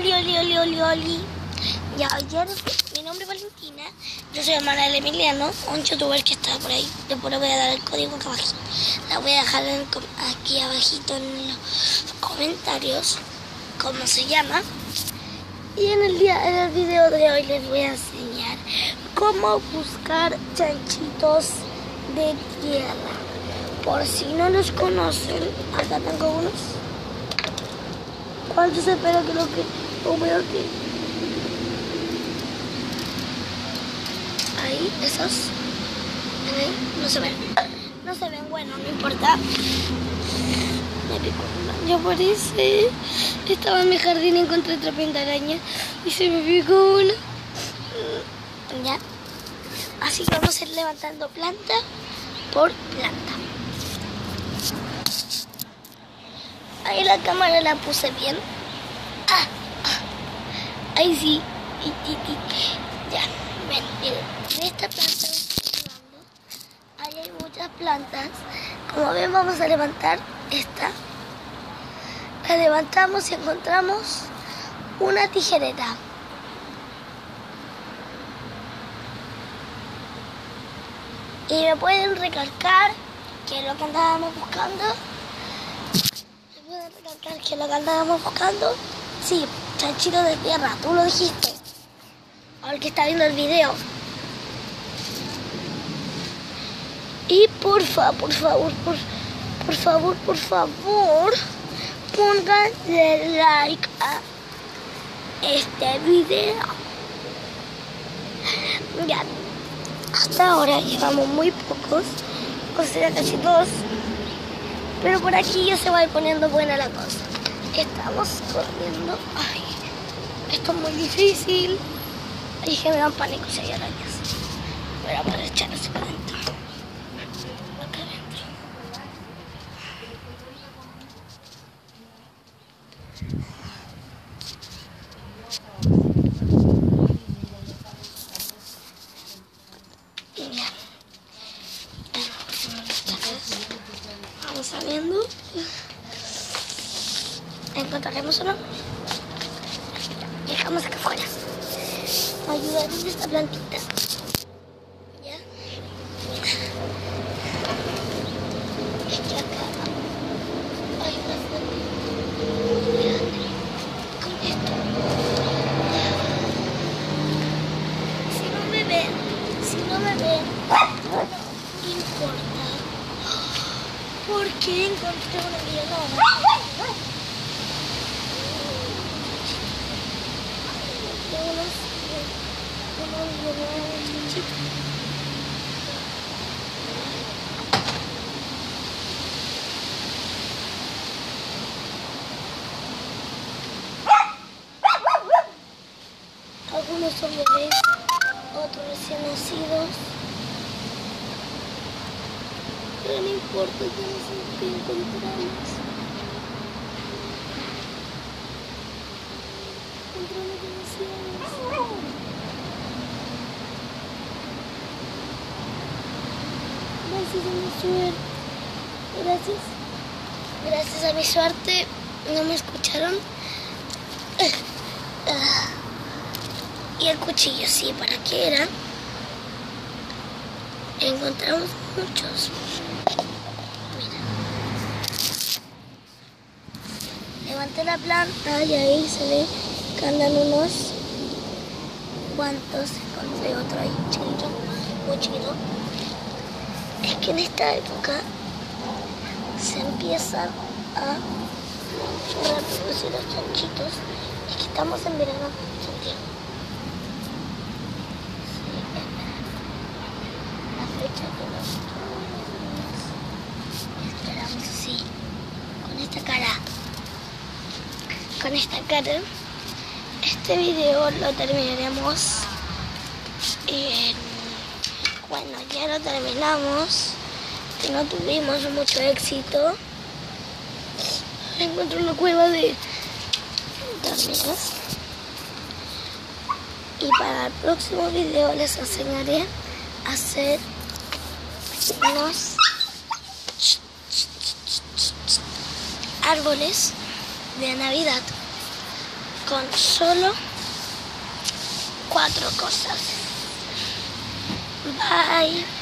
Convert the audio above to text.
Oli. Ya, ayer, mi nombre es Valentina, yo soy hermana del Emiliano, un youtuber que está por ahí. Después le voy a dar el código acá abajito. La voy a dejar aquí abajito en los comentarios, cómo se llama. Y en el video de hoy les voy a enseñar cómo buscar chanchitos de tierra. Por si no los conocen, acá tengo unos. ¿Cuántos espero que lo veo aquí? Ahí, esos. Ahí, no se ven. No se ven, bueno, no importa. Me picó una araña, parece. Estaba en mi jardín y encontré otra araña y se me picó una. Ya. Así que vamos a ir levantando planta por planta. Ahí la cámara la puse bien. Ahí sí. Ya. Ven, miren. En esta planta ahí hay muchas plantas. Como ven, vamos a levantar esta. La levantamos y encontramos una tijereta. Y me pueden recalcar que es lo que andábamos buscando. Sí, chanchito de tierra, tú lo dijiste. Ahora que está viendo el video. Y por favor, pónganle like a este video. Ya, hasta ahora llevamos muy pocos, o sea, casi todos. Pero por aquí ya se va a ir poniendo buena la cosa. Estamos corriendo. Ay, esto es muy difícil. Ahí que me dan pánico si hay arañas. Voy a poder echar eso para adentro. Acá adentro. Y ya. Vamos saliendo. ¿Encontraremos o no? Dejamos acá afuera. Ayudar en esta plantita. ¿Ya? Es que acá hay una fuente muy grande con esto. Si no me ven, no importa. Porque encontré una millonada. Algunos son bebés, otros recién nacidos. Pero no importa, que no que encontramos. Encontramos demasiados. Gracias a mi suerte. Gracias a mi suerte. ¿No me escucharon? Y el cuchillo, sí, ¿para qué era? Encontramos muchos. Mira. Levanté la planta y ahí se ve que andan unos cuantos. Encontré otro ahí, chiquito, muy chiquito. Es que en esta época se empiezan a reproducir los chanchitos. Es que estamos en verano, Santiago. Esperamos así, con esta cara, este video lo terminaremos bueno, ya lo terminamos, que no tuvimos mucho éxito. Encontré una cueva de hormigas. Y para el próximo video les enseñaré a hacer unos árboles de Navidad con solo 4 cosas. Bye.